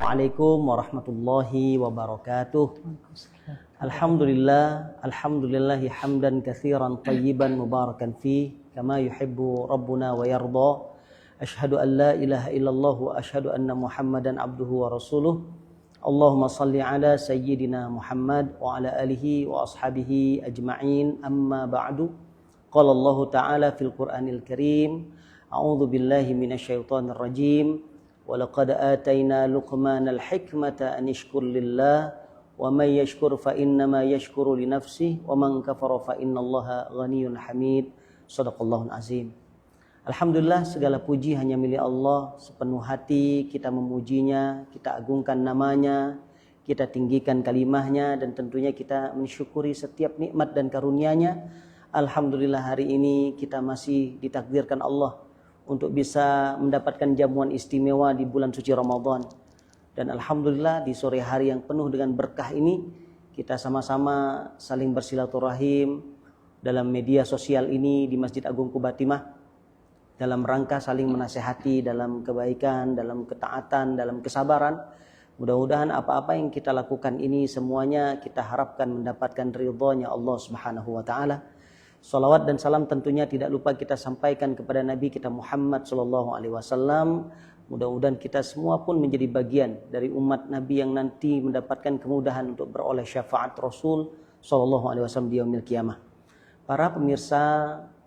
Assalamualaikum warahmatullahi wabarakatuh. Alhamdulillahi hamdan katsiran tayyiban mubarakan fih kama yuhibbu rabbuna wa yarda. Asyhadu an la ilaha illallah wa asyhadu anna Muhammadan abduhu wa rasuluh. Allahumma salli ala sayyidina Muhammad wa ala alihi wa ashabihi ajma'in. Amma ba'du. Qala Allah Ta'ala fil Qur'anil Karim. A'udzu billahi minasyaitonir rajim. وَلَقَدْ آتَيْنَا لُقْمَانَ الْحِكْمَةَ أَنِ اشْكُرْ لِلَّهِ وَمَنْ يَشْكُرْ فَإِنَّمَا يَشْكُرُ لِنَفْسِهِ وَمَنْ كَفَرَ فَإِنَّ اللَّهَ غَنِيٌّ حَمِيدٌ. Shadaqallahul azim. Alhamdulillah, segala puji hanya milik Allah. Sepenuh hati kita memujinya, kita agungkan namanya, kita tinggikan kalimahnya, dan tentunya kita mensyukuri setiap nikmat dan karunia-Nya. Alhamdulillah, hari ini kita masih ditakdirkan Allah untuk bisa mendapatkan jamuan istimewa di bulan suci Ramadan. Dan alhamdulillah di sore hari yang penuh dengan berkah ini, kita sama-sama saling bersilaturahim dalam media sosial ini di Masjid Agung Qubatimah, dalam rangka saling menasehati dalam kebaikan, dalam ketaatan, dalam kesabaran. Mudah-mudahan apa-apa yang kita lakukan ini semuanya kita harapkan mendapatkan ridhonya Allah Subhanahu wa taala. Salawat dan salam tentunya tidak lupa kita sampaikan kepada Nabi kita Muhammad sallallahu alaihi wasallam. Mudah-mudahan kita semua pun menjadi bagian dari umat Nabi yang nanti mendapatkan kemudahan untuk beroleh syafaat Rasul sallallahu alaihi wasallam di yaumil qiyamah. Para pemirsa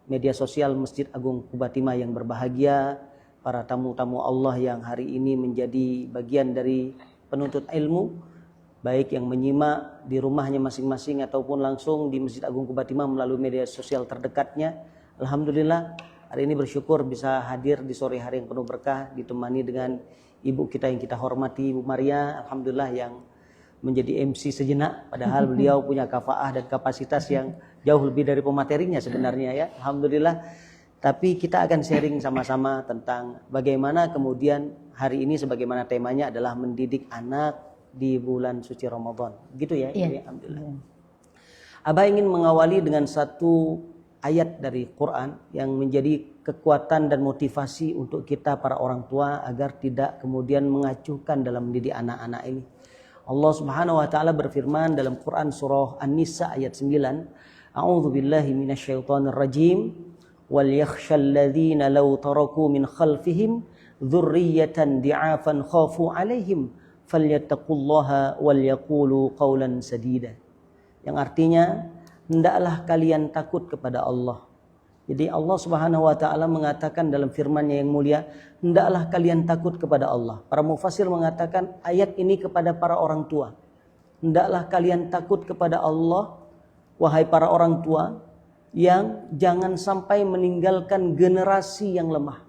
media sosial Masjid Agung Qubatimah yang berbahagia, para tamu-tamu Allah yang hari ini menjadi bagian dari penuntut ilmu, baik yang menyimak di rumahnya masing-masing ataupun langsung di Masjid Agung Qubatimah melalui media sosial terdekatnya. Alhamdulillah, hari ini bersyukur bisa hadir di sore hari yang penuh berkah, ditemani dengan ibu kita yang kita hormati, Ibu Maria. Alhamdulillah, yang menjadi MC sejenak, padahal beliau punya kafaah dan kapasitas yang jauh lebih dari pematerinya sebenarnya ya. Alhamdulillah. Tapi kita akan sharing sama-sama tentang bagaimana kemudian hari ini, sebagaimana temanya adalah mendidik anak di bulan suci Ramadan. Gitu ya? Iya. Alhamdulillah. Abah ingin mengawali dengan satu ayat dari Quran yang menjadi kekuatan dan motivasi untuk kita para orang tua agar tidak kemudian mengacuhkan dalam mendidik anak-anak ini. Allah Subhanahu wa taala berfirman dalam Quran surah An-Nisa ayat 9, A'udzu billahi minasyaitonir rajim. Wal yakhshal ladzina law taraku min khalfihim dzurriyyatan di'afan khafu 'alaihim falyattaqullaha wal yaqulu qawlan sadida. Yang artinya, hendaklah kalian takut kepada Allah. Jadi Allah Subhanahu wa taala mengatakan dalam firman-Nya yang mulia, hendaklah kalian takut kepada Allah. Para mufassir mengatakan ayat ini kepada para orang tua. Hendaklah kalian takut kepada Allah, wahai para orang tua, yang jangan sampai meninggalkan generasi yang lemah.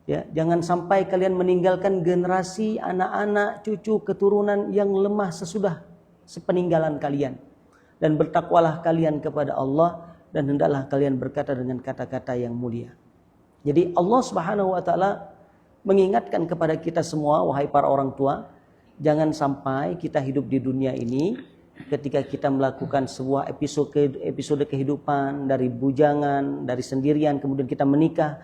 Ya, jangan sampai kalian meninggalkan generasi anak-anak, cucu, keturunan yang lemah sesudah sepeninggalan kalian. Dan bertakwalah kalian kepada Allah, dan hendaklah kalian berkata dengan kata-kata yang mulia. Jadi Allah Subhanahu wa taala mengingatkan kepada kita semua, wahai para orang tua, jangan sampai kita hidup di dunia ini ketika kita melakukan sebuah episode kehidupan dari bujangan, dari sendirian, kemudian kita menikah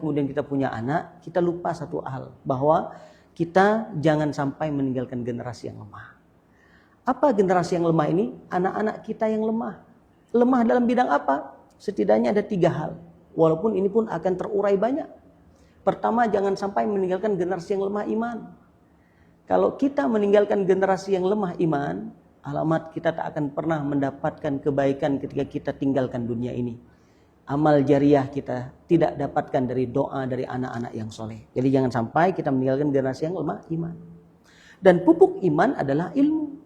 kemudian kita punya anak, kita lupa satu hal, bahwa kita jangan sampai meninggalkan generasi yang lemah. Apa generasi yang lemah ini? Anak-anak kita yang lemah. Lemah dalam bidang apa? Setidaknya ada 3 hal. Walaupun ini pun akan terurai banyak. Pertama, jangan sampai meninggalkan generasi yang lemah iman. Kalau kita meninggalkan generasi yang lemah iman, alamat kita tak akan pernah mendapatkan kebaikan ketika kita tinggalkan dunia ini. Amal jariah kita tidak dapatkan dari doa dari anak-anak yang soleh. Jadi jangan sampai kita meninggalkan generasi yang lemah iman. Dan pupuk iman adalah ilmu.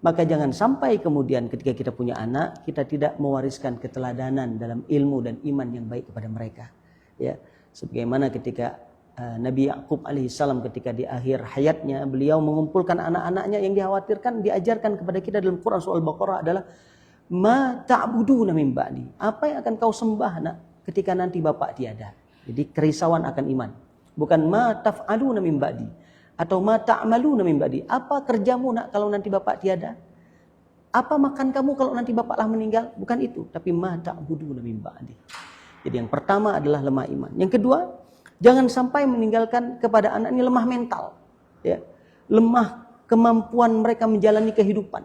Maka jangan sampai kemudian ketika kita punya anak, kita tidak mewariskan keteladanan dalam ilmu dan iman yang baik kepada mereka. Ya, sebagaimana ketika Nabi Ya'qub alaihissalam ketika di akhir hayatnya, beliau mengumpulkan anak-anaknya yang dikhawatirkan diajarkan kepada kita dalam Quran surah Al-Baqarah adalah ma ta'buduna min ba'di. Apa yang akan kau sembah nak ketika nanti bapak tiada. Jadi kerisauan akan iman. Bukan ma taf'aluna min ba'di atau ma ta'maluna min ba'di. Apa kerjamu nak kalau nanti bapak tiada? Apa makan kamu kalau nanti bapaklah meninggal? Bukan itu, tapi ma ta'buduna min ba'di. Jadi yang pertama adalah lemah iman. Yang kedua, jangan sampai meninggalkan kepada anak ini lemah mental. Ya. lemah kemampuan mereka menjalani kehidupan.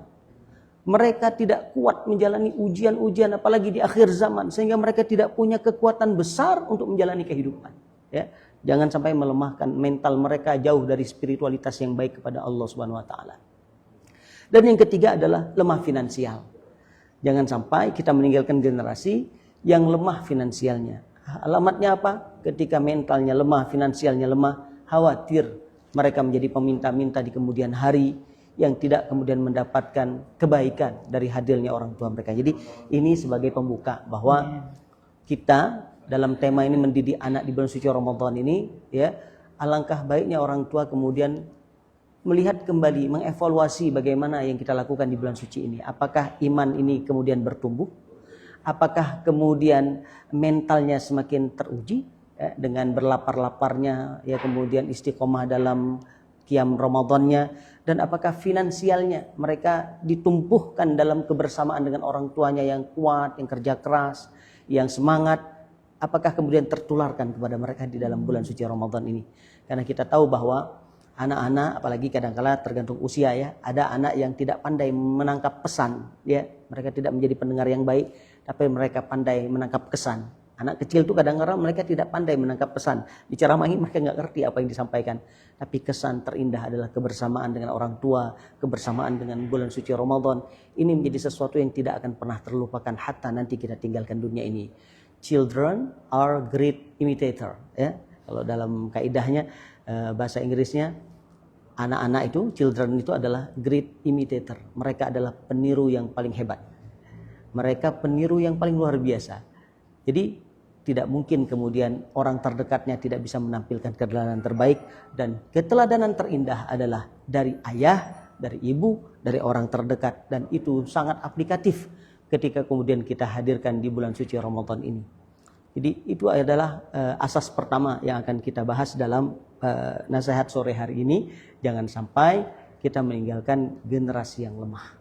Mereka tidak kuat menjalani ujian-ujian apalagi di akhir zaman, sehingga mereka tidak punya kekuatan besar untuk menjalani kehidupan. Ya, jangan sampai melemahkan mental mereka jauh dari spiritualitas yang baik kepada Allah Subhanahu wa taala. Dan yang ketiga adalah lemah finansial. Jangan sampai kita meninggalkan generasi yang lemah finansialnya. Alamatnya apa? Ketika mentalnya lemah, finansialnya lemah, khawatir mereka menjadi peminta-minta di kemudian hari yang tidak kemudian mendapatkan kebaikan dari hadirnya orang tua mereka. Jadi ini sebagai pembuka bahwa kita dalam tema ini mendidik anak di bulan suci Ramadan ini, ya, alangkah baiknya orang tua kemudian melihat kembali, mengevaluasi bagaimana yang kita lakukan di bulan suci ini. Apakah iman ini kemudian bertumbuh? Apakah kemudian mentalnya semakin teruji, ya, dengan berlapar-laparnya, ya, kemudian istiqomah dalam qiyam Ramadannya, dan apakah finansialnya mereka ditumpuhkan dalam kebersamaan dengan orang tuanya yang kuat, yang kerja keras, yang semangat. Apakah kemudian tertularkan kepada mereka di dalam bulan suci Ramadan ini? Karena kita tahu bahwa anak-anak, apalagi kadang-kala tergantung usia, ya, ada anak yang tidak pandai menangkap pesan, ya, mereka tidak menjadi pendengar yang baik, tapi mereka pandai menangkap kesan. Anak kecil itu kadang-kadang mereka tidak pandai menangkap pesan, diceramahi mereka nggak ngerti apa yang disampaikan, tapi kesan terindah adalah kebersamaan dengan orang tua, kebersamaan dengan bulan suci Ramadan. Ini menjadi sesuatu yang tidak akan pernah terlupakan hatta nanti kita tinggalkan dunia ini. Children are great imitator, ya. Kalau dalam kaidahnya bahasa Inggrisnya, anak-anak itu, children itu adalah great imitator. Mereka adalah peniru yang paling hebat. Mereka peniru yang paling luar biasa. Jadi tidak mungkin kemudian orang terdekatnya tidak bisa menampilkan keteladanan terbaik, dan keteladanan terindah adalah dari ayah, dari ibu, dari orang terdekat, dan itu sangat aplikatif ketika kemudian kita hadirkan di bulan suci Ramadan ini. Jadi itu adalah asas pertama yang akan kita bahas dalam nasihat sore hari ini. Jangan sampai kita meninggalkan generasi yang lemah.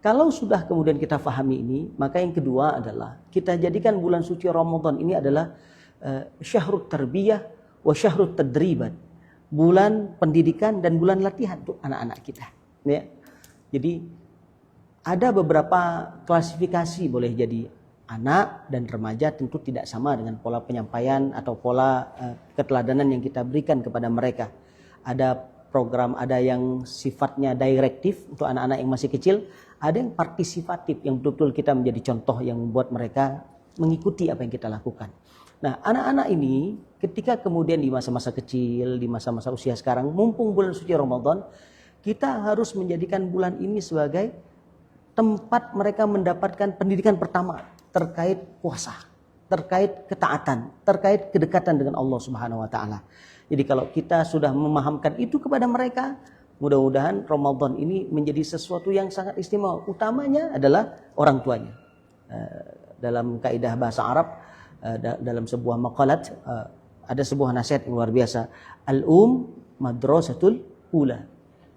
Kalau sudah kemudian kita fahami ini, maka yang kedua adalah kita jadikan bulan suci Ramadan ini adalah syahrut tarbiyah wa syahrut tadribat. Bulan pendidikan dan bulan latihan untuk anak-anak kita. Ya. Jadi ada beberapa klasifikasi, boleh jadi anak dan remaja tentu tidak sama dengan pola penyampaian atau pola keteladanan yang kita berikan kepada mereka. Ada program, ada yang sifatnya direktif untuk anak-anak yang masih kecil, ada yang partisipatif yang betul-betul kita menjadi contoh yang membuat mereka mengikuti apa yang kita lakukan. Nah, anak-anak ini ketika kemudian di masa-masa kecil, di masa-masa usia sekarang, mumpung bulan suci Ramadan, kita harus menjadikan bulan ini sebagai tempat mereka mendapatkan pendidikan pertama terkait puasa, terkait ketaatan, terkait kedekatan dengan Allah Subhanahu wa taala. Jadi kalau kita sudah memahamkan itu kepada mereka, mudah-mudahan Ramadan ini menjadi sesuatu yang sangat istimewa. Utamanya adalah orang tuanya. Dalam kaidah bahasa Arab, dalam sebuah maqalat, ada sebuah nasihat yang luar biasa. Al-um madrasatul ula.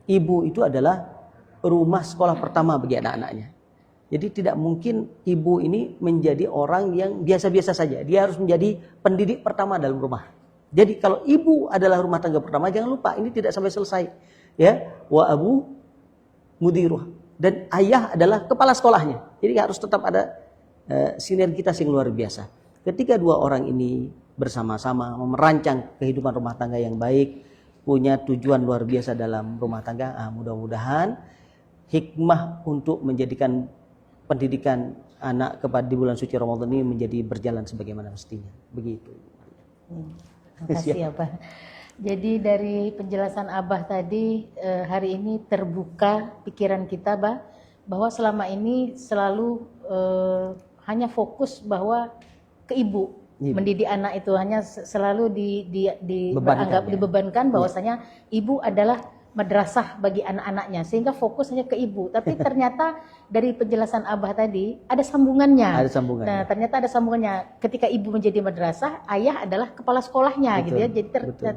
Ibu itu adalah rumah sekolah pertama bagi anak-anaknya. Jadi tidak mungkin ibu ini menjadi orang yang biasa-biasa saja. Dia harus menjadi pendidik pertama dalam rumah. Jadi kalau ibu adalah rumah tangga pertama, jangan lupa ini tidak sampai selesai. Ya, wa abu mudiruh, dan ayah adalah kepala sekolahnya. Jadi harus tetap ada sinergitas yang luar biasa. Ketika dua orang ini bersama-sama merancang kehidupan rumah tangga yang baik, punya tujuan luar biasa dalam rumah tangga, mudah-mudahan hikmah untuk menjadikan pendidikan anak kepada di bulan suci Ramadan ini menjadi berjalan sebagaimana mestinya. Begitu. Terima kasih Abah. Jadi dari penjelasan Abah tadi, hari ini terbuka pikiran kita, Bah, bahwa selama ini selalu hanya fokus bahwa ke ibu. Mendidik anak itu hanya selalu dibebankan bahwasanya ibu adalah madrasah bagi anak-anaknya, sehingga fokus hanya ke ibu. Tapi ternyata dari penjelasan Abah tadi ada sambungannya. Ada sambungannya. Nah, ternyata ada sambungannya. Ketika ibu menjadi madrasah, ayah adalah kepala sekolahnya, betul, gitu ya. Jadi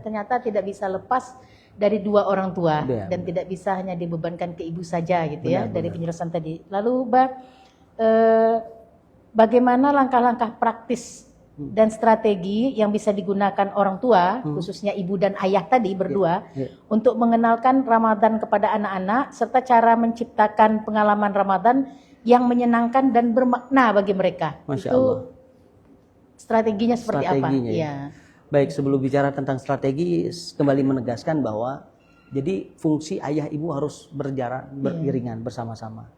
ternyata tidak bisa lepas dari dua orang tua, dan tidak bisa hanya dibebankan ke ibu saja, gitu ya. Dari penjelasan tadi. Lalu, Bah, bagaimana langkah-langkah praktis dan strategi yang bisa digunakan orang tua, khususnya ibu dan ayah tadi berdua, untuk mengenalkan Ramadan kepada anak-anak, serta cara menciptakan pengalaman Ramadan yang menyenangkan dan bermakna bagi mereka. Masya Itu Allah. strateginya seperti apa? Strateginya, Ya. Baik, sebelum bicara tentang strategi, kembali menegaskan bahwa jadi fungsi ayah ibu harus berjalan beriringan bersama-sama.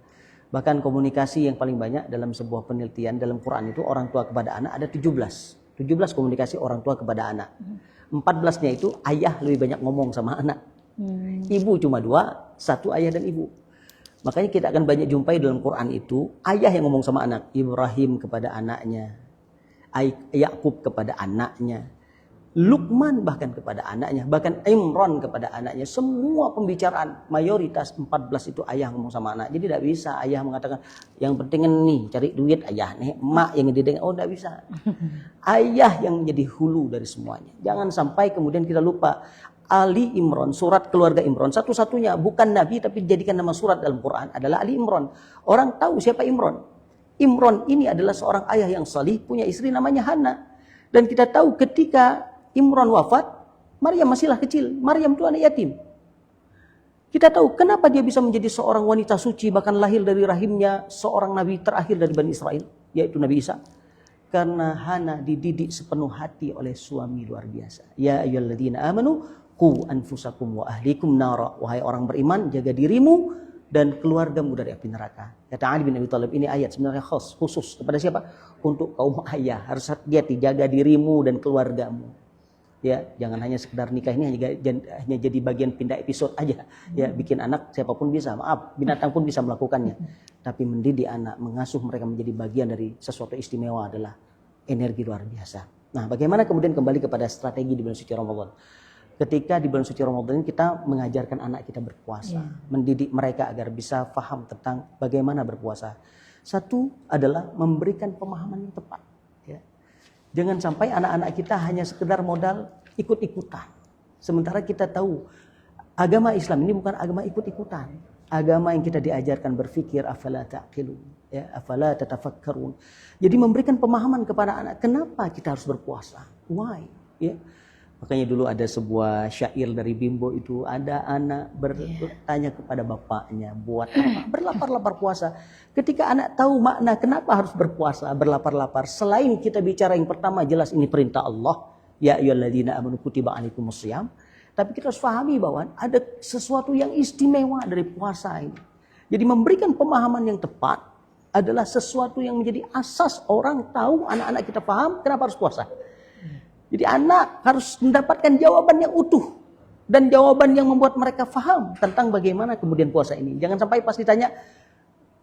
Bahkan komunikasi yang paling banyak dalam sebuah penelitian dalam Quran itu orang tua kepada anak ada 17 komunikasi orang tua kepada anak. 14-nya itu ayah lebih banyak ngomong sama anak. Ibu cuma 2, 1 ayah dan ibu. Makanya kita akan banyak jumpai dalam Quran itu ayah yang ngomong sama anak, Ibrahim kepada anaknya, Yakub kepada anaknya, Luqman bahkan kepada anaknya, bahkan Imran kepada anaknya. Semua pembicaraan mayoritas 14 itu ayah ngomong sama anak. Jadi tidak bisa ayah mengatakan yang penting nih cari duit ayah nih, emak yang dididik. Oh tidak bisa. Ayah yang menjadi hulu dari semuanya. Jangan sampai kemudian kita lupa Ali Imran, surat keluarga Imran, satu-satunya bukan Nabi tapi dijadikan nama surat dalam Quran adalah Ali Imran. Orang tahu siapa Imran. Imran ini adalah seorang ayah yang salih, punya istri namanya Hana. Dan kita tahu ketika Imran wafat, Maryam masihlah kecil. Maryam itu anak yatim. Kita tahu kenapa dia bisa menjadi seorang wanita suci, bahkan lahir dari rahimnya seorang nabi terakhir dari Bani Israel, yaitu Nabi Isa. Karena Hana dididik sepenuh hati oleh suami luar biasa. Ya ayyuhalladzina amanu qu anfusakum wa ahlikum nara. Wahai orang beriman, jaga dirimu dan keluargamu dari api neraka. Kata Ali bin Abi Thalib, ini ayat sebenarnya khusus kepada siapa? Untuk kaum ayah. Harus hati-hati jaga dirimu dan keluargamu. Ya, jangan hanya sekedar nikah ini hanya jadi bagian pindah episode aja. Ya, bikin anak siapapun bisa, maaf, binatang pun bisa melakukannya. Tapi mendidik anak, mengasuh mereka menjadi bagian dari sesuatu istimewa adalah energi luar biasa. Nah, bagaimana kemudian kembali kepada strategi di bulan suci Ramadan? Ketika di bulan suci Ramadan ini kita mengajarkan anak kita berpuasa, mendidik mereka agar bisa paham tentang bagaimana berpuasa. Satu adalah memberikan pemahaman yang tepat. Jangan sampai anak-anak kita hanya sekedar modal ikut-ikutan. Sementara kita tahu agama Islam ini bukan agama ikut-ikutan. Agama yang kita diajarkan berfikir, afala ta'qilun, ya, afala tatafakkarun. Jadi memberikan pemahaman kepada anak, kenapa kita harus berpuasa? Why? Ya. Makanya dulu ada sebuah syair dari Bimbo itu, ada anak bertanya kepada bapaknya, buat apa? Berlapar-lapar puasa. Ketika anak tahu makna kenapa harus berpuasa, berlapar-lapar, selain kita bicara yang pertama jelas ini perintah Allah, ya ayyuhalladzina amanu kutiba alaikumusiyam, tapi kita harus pahami bahwa ada sesuatu yang istimewa dari puasa ini. Jadi memberikan pemahaman yang tepat adalah sesuatu yang menjadi asas orang tahu, anak-anak kita paham kenapa harus puasa. Jadi anak harus mendapatkan jawaban yang utuh dan jawaban yang membuat mereka paham tentang bagaimana kemudian puasa ini. Jangan sampai pas ditanya,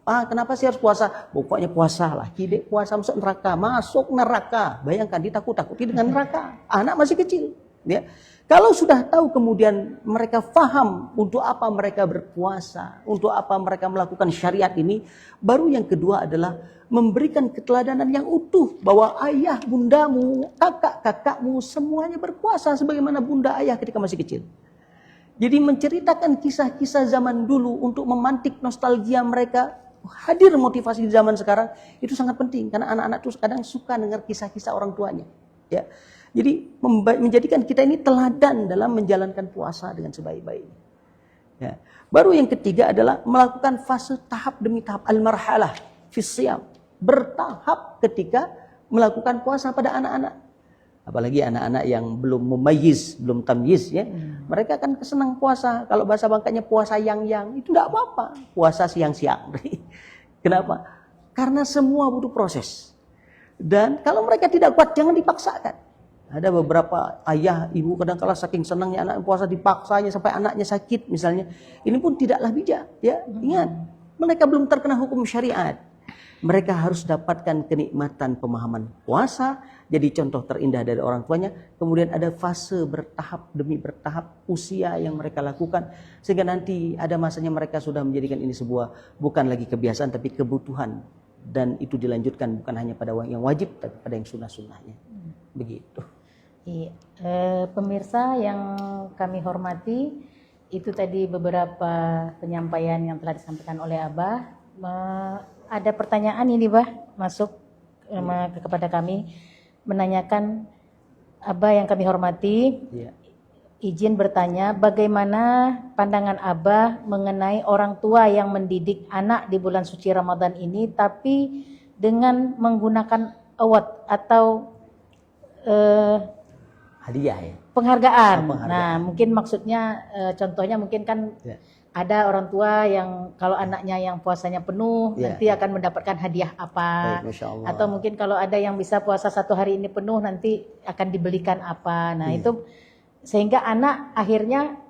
kenapa sih harus puasa? Pokoknya puasa lah, tidak puasa masuk neraka, masuk neraka. Bayangkan ditakut-takuti dengan neraka. Anak masih kecil. Ya. Kalau sudah tahu kemudian mereka paham untuk apa mereka berpuasa, untuk apa mereka melakukan syariat ini, baru yang kedua adalah memberikan keteladanan yang utuh bahwa ayah, bundamu, kakak-kakakmu semuanya berpuasa sebagaimana bunda ayah ketika masih kecil. Jadi menceritakan kisah-kisah zaman dulu untuk memantik nostalgia mereka, hadir motivasi di zaman sekarang itu sangat penting karena anak-anak itu kadang suka dengar kisah-kisah orang tuanya. Ya. Jadi menjadikan kita ini teladan dalam menjalankan puasa dengan sebaik-baiknya. Ya. Baru yang ketiga adalah melakukan fase tahap demi tahap al-marhalah fi shiyam. Bertahap ketika melakukan puasa pada anak-anak. Apalagi anak-anak yang belum mumayyiz, belum tamyiz ya. Mereka akan kesenang puasa. Kalau bahasa bangkanya puasa yang itu enggak apa-apa. Puasa siang-siang. Kenapa? Karena semua butuh proses. Dan kalau mereka tidak kuat jangan dipaksakan. Ada beberapa ayah, ibu kadang-kala saking senangnya anak puasa dipaksanya sampai anaknya sakit misalnya. Ini pun tidaklah bijak ya. Ingat, mereka belum terkena hukum syariat. Mereka harus dapatkan kenikmatan pemahaman puasa, jadi contoh terindah dari orang tuanya. Kemudian ada fase bertahap demi bertahap usia yang mereka lakukan. Sehingga nanti ada masanya mereka sudah menjadikan ini sebuah bukan lagi kebiasaan tapi kebutuhan. Dan itu dilanjutkan bukan hanya pada yang wajib tapi pada yang sunnah-sunnahnya. Begitu. Pemirsa yang kami hormati, itu tadi beberapa penyampaian yang telah disampaikan oleh Abah. Ada pertanyaan ini Bah masuk kepada kami. menanyakan, Abah yang kami hormati, Ya. izin bertanya, bagaimana pandangan Abah mengenai orang tua yang mendidik anak di bulan suci Ramadan ini, tapi dengan menggunakan award atau Hadiah ya. penghargaan. Oh, penghargaan. Nah, mungkin maksudnya contohnya mungkin kan Ya. ada orang tua yang kalau anaknya yang puasanya penuh Ya, nanti akan mendapatkan hadiah apa. Baik, Masya Allah. Atau mungkin kalau ada yang bisa puasa 1 hari ini penuh nanti akan dibelikan apa. Nah, itu sehingga anak akhirnya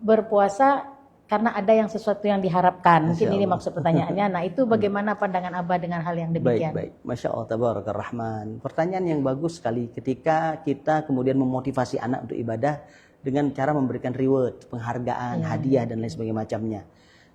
berpuasa karena ada yang sesuatu yang diharapkan. Mungkin Masya ini Allah. maksud pertanyaannya. Nah, itu bagaimana pandangan Abah dengan hal yang demikian? Baik. Masya Allah, Tabarakar Rahman. Pertanyaan yang bagus sekali ketika kita kemudian memotivasi anak untuk ibadah dengan cara memberikan reward, penghargaan, hadiah dan lain sebagainya macamnya.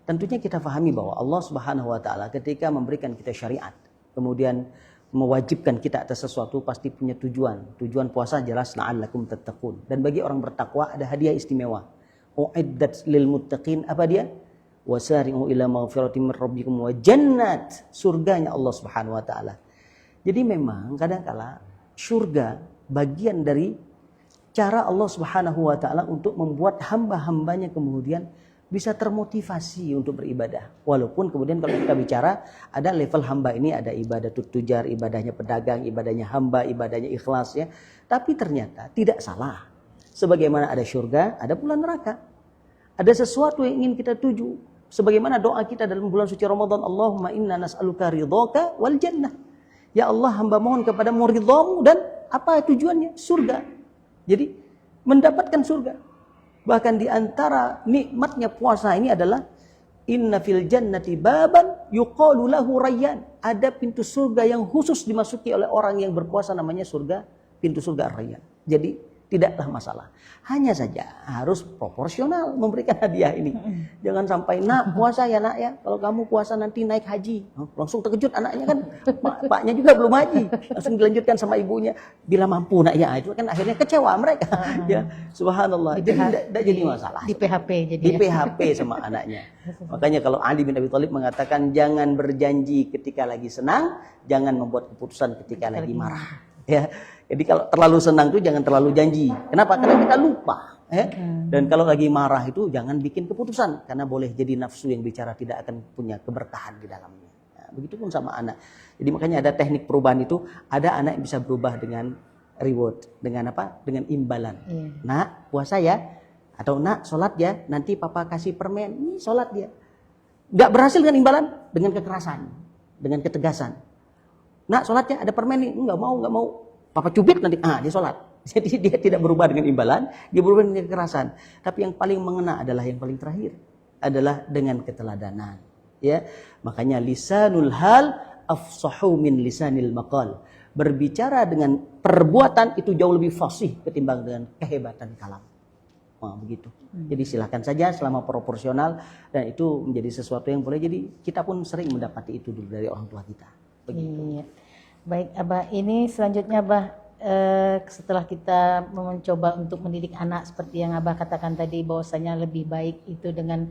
Tentunya kita pahami bahwa Allah Subhanahu wa taala ketika memberikan kita syariat, kemudian mewajibkan kita atas sesuatu pasti punya tujuan. Tujuan puasa jelas la'allakum tattaqun. Dan bagi orang bertakwa ada hadiah istimewa. Uiddat lil muttaqin, apa dia? Wasari'u ila maghfiratin min rabbikum wa jannat, surganya Allah Subhanahu wa taala. Jadi memang kadang-kala surga bagian dari cara Allah Subhanahu wa taala untuk membuat hamba-hambanya kemudian bisa termotivasi untuk beribadah. Walaupun kemudian kalau kita bicara ada level hamba ini, ada ibadah tujar, ibadahnya pedagang, ibadahnya hamba, ibadahnya ikhlas ya. Tapi ternyata tidak salah. Sebagaimana ada surga, ada pula neraka. Ada sesuatu yang ingin kita tuju. Sebagaimana doa kita dalam bulan suci Ramadan, Allahumma inna nas'aluka ridhaka wal jannah. Ya Allah, hamba mohon kepadamu ridhamu dan apa tujuannya? Surga. Jadi mendapatkan surga. Bahkan di antara nikmatnya puasa ini adalah inna fil jannati baban yuqalu lahu rayyan. Ada pintu surga yang khusus dimasuki oleh orang yang berpuasa, namanya surga, pintu surga Ar-Rayyan. Jadi tidaklah masalah. Hanya saja harus proporsional memberikan hadiah ini. Jangan sampai, nak puasa ya nak ya. Kalau kamu puasa nanti naik haji. Langsung terkejut anaknya kan. Paknya juga belum haji. Langsung dilanjutkan sama ibunya. Bila mampu nak ya. Itu kan akhirnya kecewa mereka. Ya, subhanallah. Jadi tidak jadi masalah. Di PHP jadi. Di PHP sama anaknya. Makanya kalau Ali bin Abi Thalib mengatakan jangan berjanji ketika lagi senang, jangan membuat keputusan ketika lagi marah. Ya, jadi kalau terlalu senang itu jangan terlalu janji. Kenapa? Karena kita lupa. Ya? Dan kalau lagi marah itu jangan bikin keputusan, karena boleh jadi nafsu yang bicara, tidak akan punya keberkahan di dalamnya. Nah, begitupun sama anak. Jadi makanya ada teknik perubahan itu. Ada anak yang bisa berubah dengan reward, dengan apa? Dengan imbalan. Nak puasa ya, atau nak sholat ya. Nanti papa kasih permen. Ini sholat dia. Nggak berhasil dengan imbalan, dengan kekerasan, dengan ketegasan. Nak sholat ya, ada permen nih, nggak mau, papa cubit nanti, dia sholat. Jadi dia tidak berubah dengan imbalan, dia berubah dengan kekerasan. Tapi yang paling mengena adalah yang paling terakhir, adalah dengan keteladanan. Ya, makanya lisanul hal afsahu min lisanil maqal. Berbicara dengan perbuatan itu jauh lebih fasih ketimbang dengan kehebatan kalam. Nah, begitu. Jadi silakan saja selama proporsional, dan itu menjadi sesuatu yang boleh. Jadi kita pun sering mendapati itu dulu dari orang tua kita. Begitu. Iya. Baik Abah, ini selanjutnya Abah, setelah kita mencoba untuk mendidik anak seperti yang Abah katakan tadi, bahwasanya lebih baik itu dengan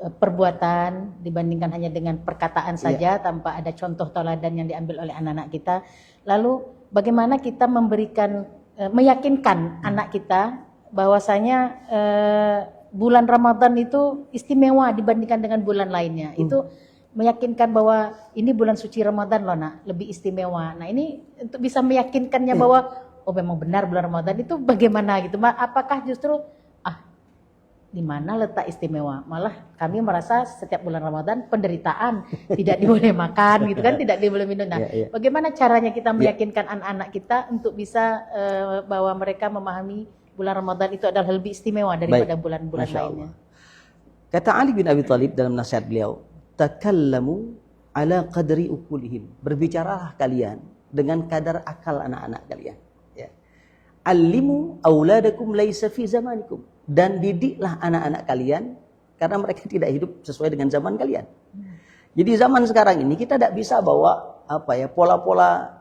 perbuatan dibandingkan hanya dengan perkataan saja tanpa ada contoh teladan yang diambil oleh anak-anak kita. Lalu bagaimana kita memberikan, meyakinkan anak kita bahwasanya bulan Ramadan itu istimewa dibandingkan dengan bulan lainnya. Itu meyakinkan bahwa ini bulan suci Ramadan loh nak, lebih istimewa. Nah ini untuk bisa meyakinkannya bahwa oh memang benar bulan Ramadan itu bagaimana gitu. Apakah justru di mana letak istimewa? Malah kami merasa setiap bulan Ramadan penderitaan, tidak diboleh makan gitu kan, tidak diboleh minum. Nah, bagaimana caranya kita meyakinkan anak-anak kita untuk bisa bahwa mereka memahami bulan Ramadan itu adalah lebih istimewa daripada bulan-bulan lainnya. Kata Ali bin Abi Thalib dalam nasihat beliau, takallamu ala qadri ukulihim. Berbicaralah kalian dengan kadar akal anak-anak kalian. Ya. Allimu auladakum laisa fi zamanikum. Dan didiklah anak-anak kalian karena mereka tidak hidup sesuai dengan zaman kalian. Jadi zaman sekarang ini kita tidak bisa bawa pola-pola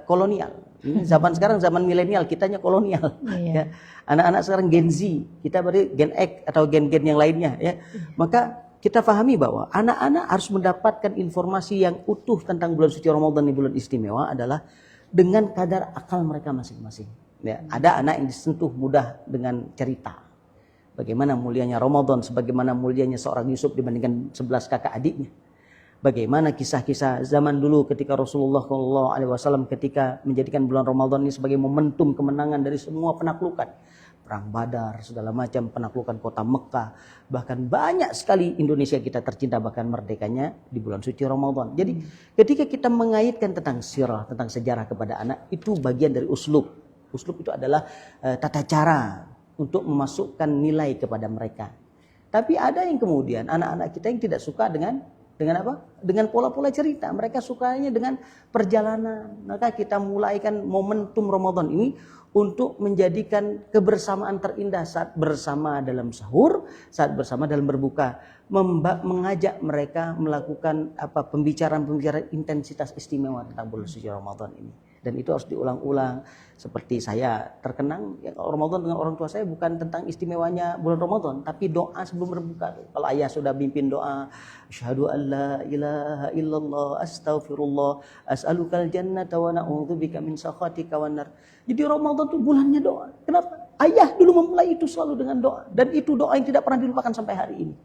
kolonial. Ini zaman sekarang zaman milenial, kitanya kolonial. Ya. Anak-anak sekarang Gen Z, kita berarti Gen X atau gen-gen yang lainnya. Ya. Maka kita pahami bahwa anak-anak harus mendapatkan informasi yang utuh tentang bulan suci Ramadan, bulan istimewa, adalah dengan kadar akal mereka masing-masing. Ya, ada anak yang disentuh mudah dengan cerita. Bagaimana mulianya Ramadan, sebagaimana mulianya seorang Yusuf dibandingkan 11 kakak adiknya. Bagaimana kisah-kisah zaman dulu ketika Rasulullah SAW ketika menjadikan bulan Ramadan ini sebagai momentum kemenangan dari semua penaklukan. Perang Badar, segala macam penaklukan kota Mekah. Bahkan banyak sekali Indonesia kita tercinta bahkan merdekanya di bulan suci Ramadan. Jadi ketika kita mengaitkan tentang sirah, tentang sejarah kepada anak, itu bagian dari uslub. Uslub itu adalah tata cara untuk memasukkan nilai kepada mereka. Tapi ada yang kemudian anak-anak kita yang tidak suka dengan apa? Dengan pola-pola cerita. Mereka sukanya dengan perjalanan. Maka kita mulaikan momentum Ramadan ini untuk menjadikan kebersamaan terindah saat bersama dalam sahur, saat bersama dalam berbuka, mengajak mereka melakukan pembicaraan-pembicaraan intensitas istimewa tentang bulan suci Ramadan ini. Dan itu harus diulang-ulang. Seperti saya terkenang ya, Ramadan dengan orang tua saya bukan tentang istimewanya bulan Ramadan, tapi doa sebelum berbuka. Kalau ayah sudah pimpin doa, asyhadu an la ilaha illallah, astaghfirullah, as'alukal jannata wa na'udzubika min sakhatika wan nar. Jadi Ramadan itu bulannya doa. Kenapa? Ayah dulu memulai itu selalu dengan doa, dan itu doa yang tidak pernah dilupakan sampai hari ini.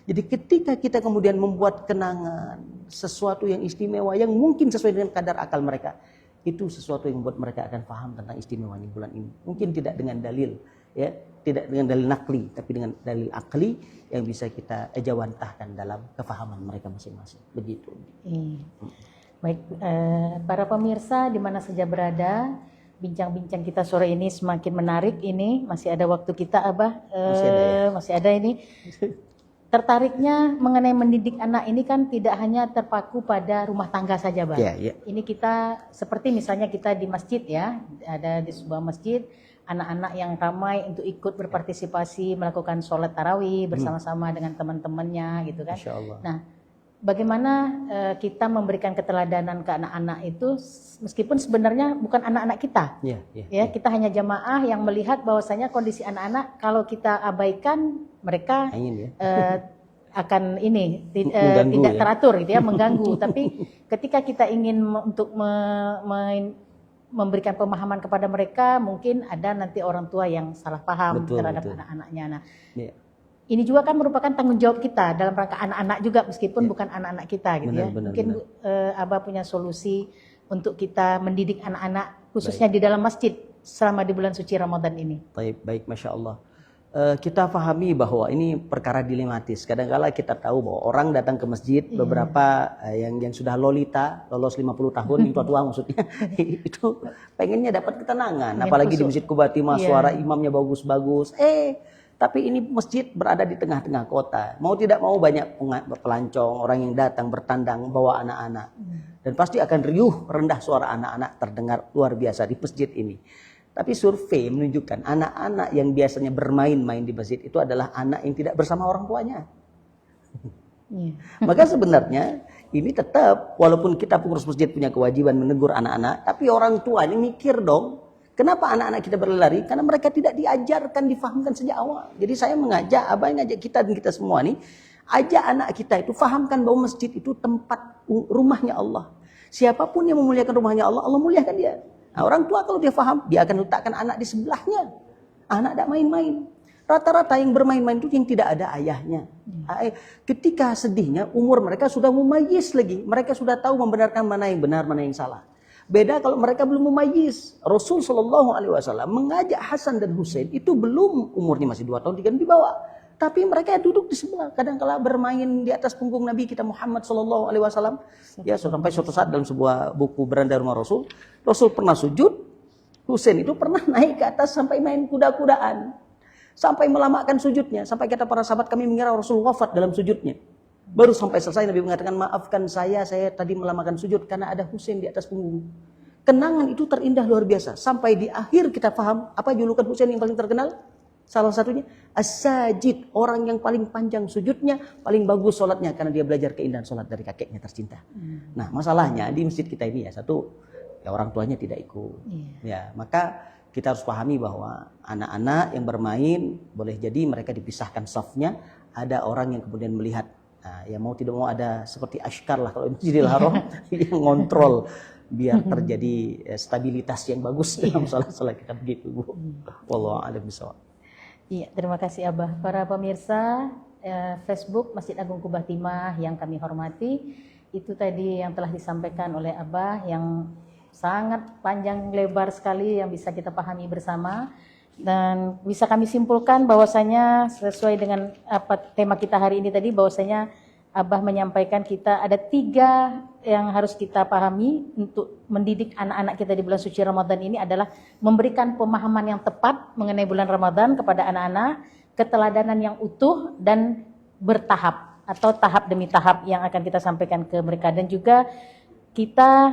Jadi ketika kita kemudian membuat kenangan sesuatu yang istimewa yang mungkin sesuai dengan kadar akal mereka, itu sesuatu yang membuat mereka akan paham tentang istimewanya bulan ini. Mungkin tidak dengan dalil, ya, tidak dengan dalil nakli, tapi dengan dalil akli yang bisa kita ejawantahkan dalam kefahaman mereka masing-masing. Begitu. Baik, para pemirsa di mana saja berada, bincang-bincang kita sore ini semakin menarik. Ini masih ada waktu kita, Abah. Masih ada ini. Tertariknya mengenai mendidik anak ini kan tidak hanya terpaku pada rumah tangga saja, Bang. Ini kita seperti misalnya kita di masjid ya, ada di sebuah masjid, anak-anak yang ramai untuk ikut berpartisipasi melakukan sholat tarawih bersama-sama dengan teman-temannya gitu kan. Nah, bagaimana kita memberikan keteladanan ke anak-anak itu meskipun sebenarnya bukan anak-anak kita. Kita hanya jamaah yang melihat bahwasanya kondisi anak-anak kalau kita abaikan mereka akan tidak teratur gitu ya, mengganggu. Tapi ketika kita ingin untuk memberikan pemahaman kepada mereka, mungkin ada nanti orang tua yang salah paham terhadap anak-anaknya. Nah, ini juga kan merupakan tanggung jawab kita dalam rangka anak-anak juga meskipun bukan anak-anak kita gitu ya. Mungkin Abah punya solusi untuk kita mendidik anak-anak khususnya di dalam masjid selama di bulan suci Ramadan ini. Baik, Masya Allah. Kita pahami bahwa ini perkara dilematis. Kadang-kala kita tahu bahwa orang datang ke masjid, beberapa yang sudah lolita, lolos 50 tahun, yang tua-tua maksudnya, itu pengennya dapat ketenangan. Apalagi di Masjid Qubatimah, suara imamnya bagus-bagus. Tapi ini masjid berada di tengah-tengah kota. Mau tidak mau banyak pelancong, orang yang datang bertandang bawa anak-anak. Dan pasti akan riuh, rendah suara anak-anak terdengar luar biasa di masjid ini. Tapi survei menunjukkan anak-anak yang biasanya bermain-main di masjid itu adalah anak yang tidak bersama orang tuanya. Maka sebenarnya ini tetap, walaupun kita pengurus masjid punya kewajiban menegur anak-anak, tapi orang tua ini mikir dong, kenapa anak-anak kita berlari? Karena mereka tidak diajarkan, difahamkan sejak awal. Jadi saya mengajak, Abah ngajak kita dan kita semua nih, ajak anak kita itu fahamkan bahwa masjid itu tempat rumahnya Allah. Siapapun yang memuliakan rumahnya Allah, Allah muliakan dia. Nah, orang tua kalau dia faham, dia akan letakkan anak di sebelahnya. Anak tidak main-main. Rata-rata yang bermain-main itu yang tidak ada ayahnya. Ketika sedihnya, umur mereka sudah mumayyiz lagi. Mereka sudah tahu membenarkan mana yang benar, mana yang salah. Beda kalau mereka belum mumayyiz. Rasul SAW mengajak Hasan dan Husain itu belum umurnya masih 2 tahun, 3 tahun di bawah. Tapi mereka duduk di sebelah, kadang-kala bermain di atas punggung Nabi kita Muhammad SAW. Ya, sampai suatu saat dalam sebuah buku Beranda Rumah Rasul, Rasul pernah sujud, Husain itu pernah naik ke atas sampai main kuda-kudaan, sampai melamakan sujudnya, sampai kata para sahabat kami mengira Rasul wafat dalam sujudnya. Baru sampai selesai Nabi mengatakan, maafkan saya tadi melamakan sujud karena ada Husain di atas punggung. Kenangan itu terindah luar biasa. Sampai di akhir kita paham apa julukan Husain yang paling terkenal. Salah satunya as-sajid, orang yang paling panjang sujudnya, paling bagus sholatnya karena dia belajar keindahan sholat dari kakeknya tercinta. Nah, masalahnya di masjid kita ini ya orang tuanya tidak ikut. Ya, maka kita harus pahami bahwa anak-anak yang bermain boleh jadi mereka dipisahkan safnya, ada orang yang kemudian melihat. Nah, ya mau tidak mau ada seperti Ashkar lah kalau di Masjidil Haram yang ngontrol. biar terjadi stabilitas yang bagus dalam sholat kita begitu, Bu. Wallahu a'lam bishawab. Iya, terima kasih Abah. Para pemirsa Facebook Masjid Agung Kubah Timah yang kami hormati, itu tadi yang telah disampaikan oleh Abah yang sangat panjang lebar sekali yang bisa kita pahami bersama, dan bisa kami simpulkan bahwasanya sesuai dengan apa tema kita hari ini tadi, bahwasanya Abah menyampaikan kita ada 3 yang harus kita pahami untuk mendidik anak-anak kita di bulan suci Ramadan ini adalah memberikan pemahaman yang tepat mengenai bulan Ramadan kepada anak-anak, keteladanan yang utuh dan bertahap atau tahap demi tahap yang akan kita sampaikan ke mereka, dan juga kita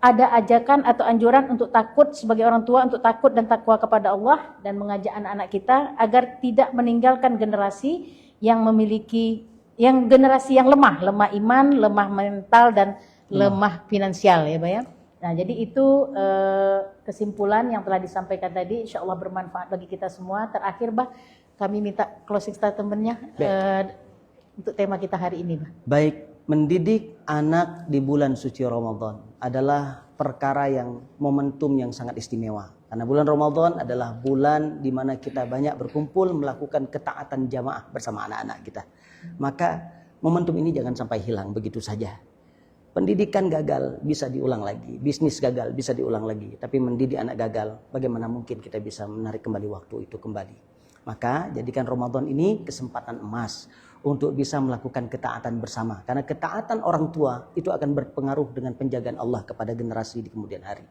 ada ajakan atau anjuran untuk takut sebagai orang tua, untuk takut dan takwa kepada Allah, dan mengajak anak-anak kita agar tidak meninggalkan generasi yang memiliki generasi yang lemah iman, lemah mental dan lemah finansial ya, Pak ya. Nah, jadi itu kesimpulan yang telah disampaikan tadi, insya Allah bermanfaat bagi kita semua. Terakhir, Bah, kami minta closing statement-nya untuk tema kita hari ini, Bah. Baik, mendidik anak di bulan suci Ramadan adalah perkara yang momentum yang sangat istimewa. Karena bulan Ramadan adalah bulan di mana kita banyak berkumpul melakukan ketaatan jamaah bersama anak-anak kita. Maka momentum ini jangan sampai hilang begitu saja. Pendidikan gagal bisa diulang lagi, bisnis gagal bisa diulang lagi, tapi mendidik anak gagal, bagaimana mungkin kita bisa menarik kembali waktu itu kembali. Maka jadikan Ramadan ini kesempatan emas untuk bisa melakukan ketaatan bersama. Karena ketaatan orang tua itu akan berpengaruh dengan penjagaan Allah kepada generasi di kemudian hari.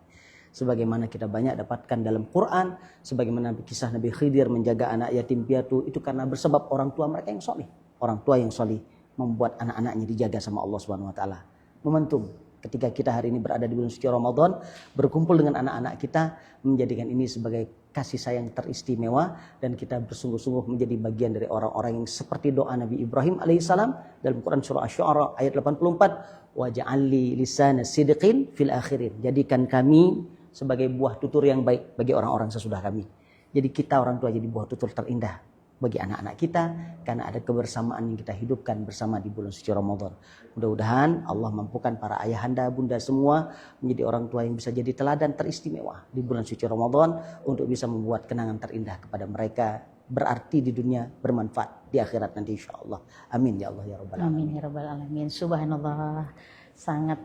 Sebagaimana kita banyak dapatkan dalam Quran, sebagaimana kisah Nabi Khidir menjaga anak yatim piatu, itu karena bersebab orang tua mereka yang soleh. Orang tua yang soleh membuat anak-anaknya dijaga sama Allah Subhanahu Wa Taala. Momentum ketika kita hari ini berada di bulan suci Ramadan, berkumpul dengan anak-anak kita, menjadikan ini sebagai kasih sayang teristimewa, dan kita bersungguh-sungguh menjadi bagian dari orang-orang yang seperti doa Nabi Ibrahim alaihissalam dalam Quran surah Asy-Syu'ara ayat 84, waj'alli lisana sidqin fil akhirin. Jadikan kami sebagai buah tutur yang baik bagi orang-orang sesudah kami. Jadi kita orang tua jadi buah tutur terindah bagi anak-anak kita, karena ada kebersamaan yang kita hidupkan bersama di bulan suci Ramadan. Mudah-mudahan Allah mampukan para ayahanda, bunda semua menjadi orang tua yang bisa jadi teladan teristimewa di bulan suci Ramadan untuk bisa membuat kenangan terindah kepada mereka, berarti di dunia, bermanfaat di akhirat nanti insyaallah. Amin ya Allah ya rabbal alamin. Amin ya rabbal alamin. Subhanallah, sangat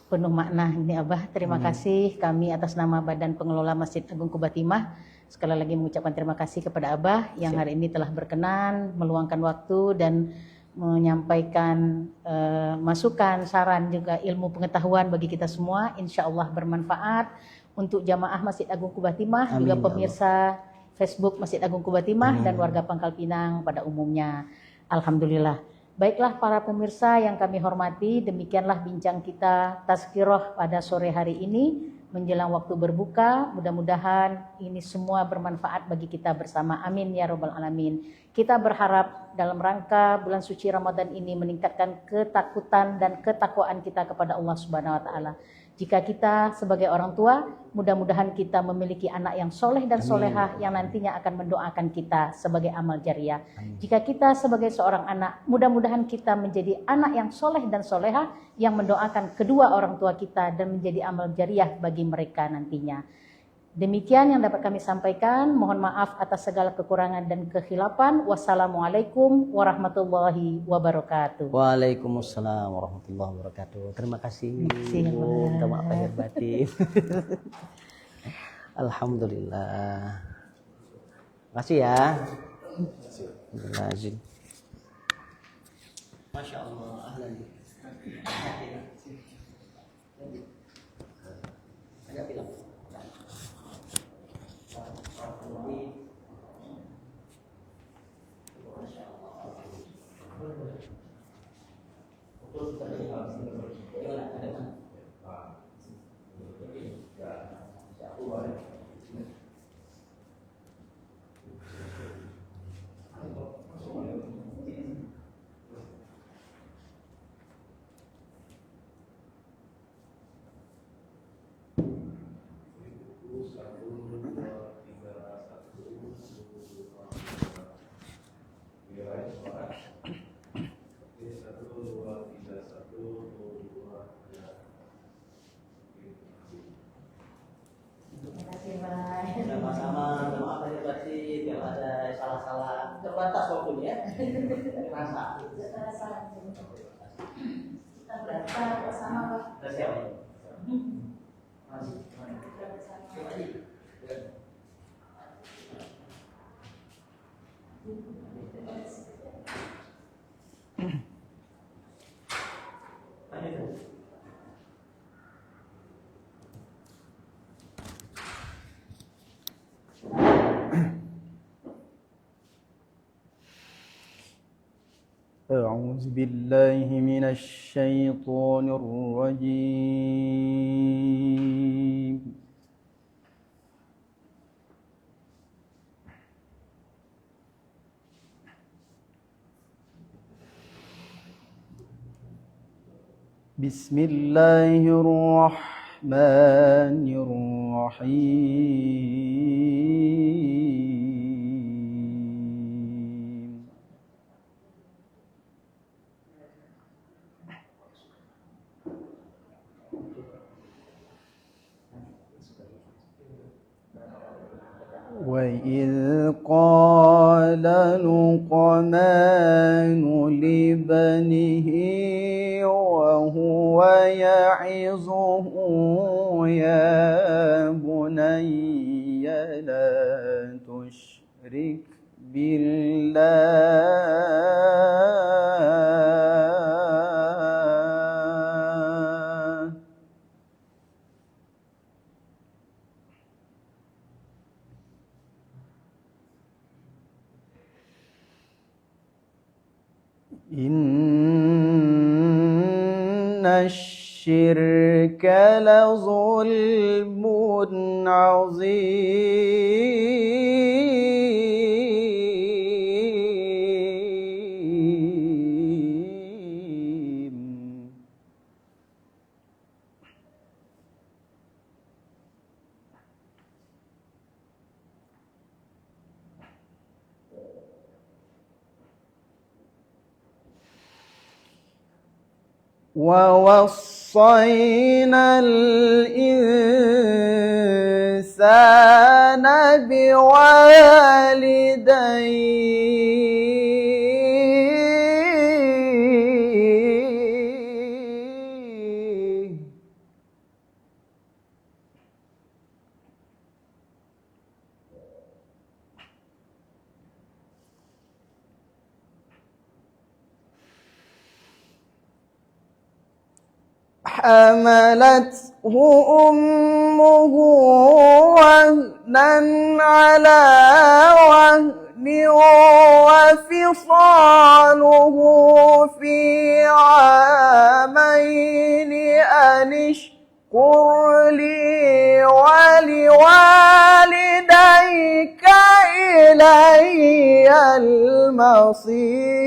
penuh makna ini Abah. Terima kasih kami atas nama Badan Pengelola Masjid Agung Kubah Timah sekali lagi mengucapkan terima kasih kepada Abah yang hari ini telah berkenan meluangkan waktu dan menyampaikan masukan, saran, juga ilmu pengetahuan bagi kita semua. Insya Allah bermanfaat untuk jamaah Masjid Agung Kubah Timah, juga pemirsa Facebook Masjid Agung Kubah Timah dan warga Pangkal Pinang pada umumnya. Alhamdulillah. Baiklah para pemirsa yang kami hormati, demikianlah bincang kita tazkirah pada sore hari ini menjelang waktu berbuka. Mudah-mudahan ini semua bermanfaat bagi kita bersama. Amin ya rabbal alamin. Kita berharap dalam rangka bulan suci Ramadan ini meningkatkan ketakutan dan ketakwaan kita kepada Allah Subhanahu wa taala. Jika kita sebagai orang tua, mudah-mudahan kita memiliki anak yang soleh dan solehah yang nantinya akan mendoakan kita sebagai amal jariah. Jika kita sebagai seorang anak, mudah-mudahan kita menjadi anak yang soleh dan solehah yang mendoakan kedua orang tua kita dan menjadi amal jariah bagi mereka nantinya. Demikian yang dapat kami sampaikan. Mohon maaf atas segala kekurangan dan kekhilafan. Wassalamualaikum warahmatullahi wabarakatuh. Waalaikumsalam warahmatullahi wabarakatuh. Terima kasih. Ibu. Minta maaf lahir batin. Alhamdulillah. Terima kasih ya. Alhamdulillah. Masya Allah. Ahlan. Agak bilang. ya. Terasa. Kita belajar bersama, Pak. Sudah siap. أعوذ بالله من الشيطان الرجيم بسم الله الرحمن الرحيم وإذ قال لقمان لابنه وهو يعظه يا بني لا تشرك بالله إن الشرك لظلم عظيم ووصينا الإنسان بوالديه حملته أمه وهنا على وهن وفصاله في عامين أن اشكر لي ولوالديك إلي المصير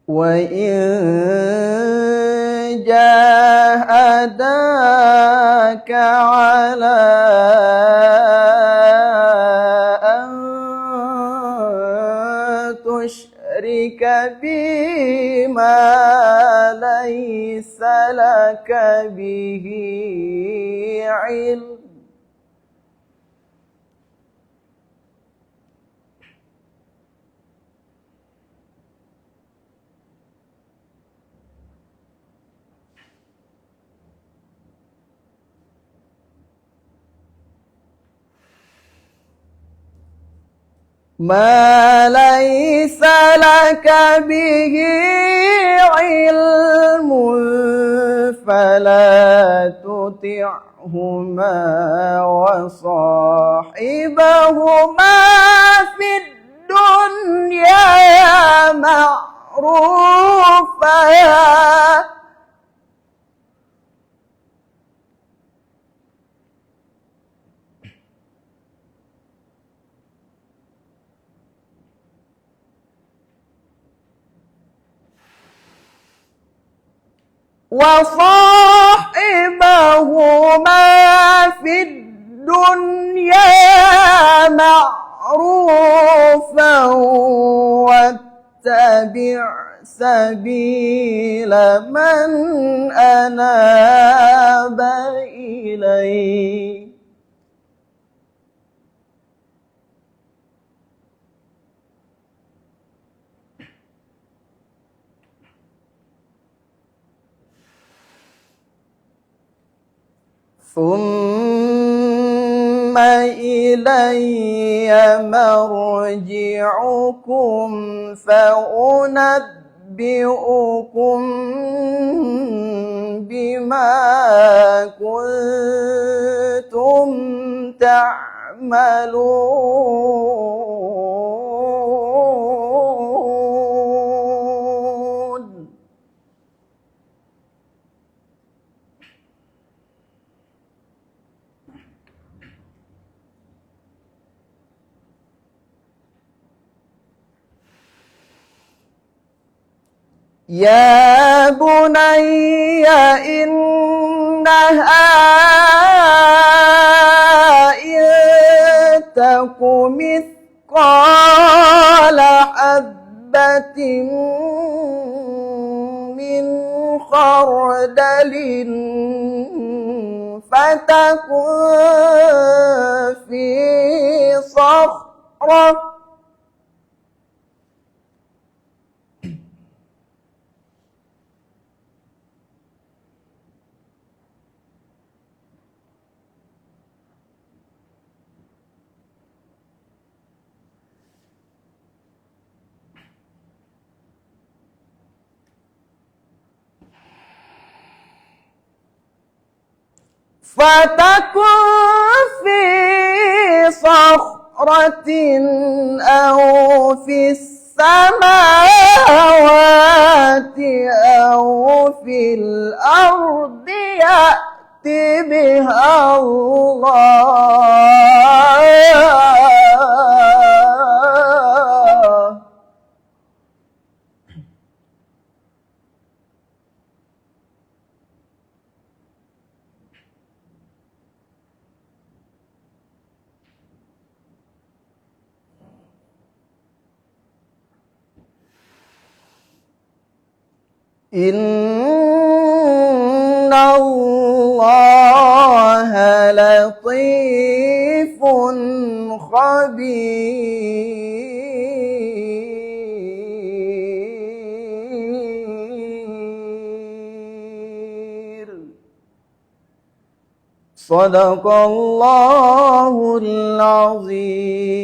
وإن جاهداك على أن تشرك بي ما ليس لك به علم ما ليس لك به علم فلا تطعهما وصاحبهما في الدنيا معروفا وصاحبهما في الدنيا الدنيا معروفا واتبع سبيل من أناب إلي ثم إلي مرجعكم فأنبئكم بما كنتم تعملون يا بني إنها إن تك مثقال حبة من خردل فتكن في صخرة فتكن في صخرة أو في السماوات أو في الأرض يأت بها الله إن الله لطيف خبير صدق الله العظيم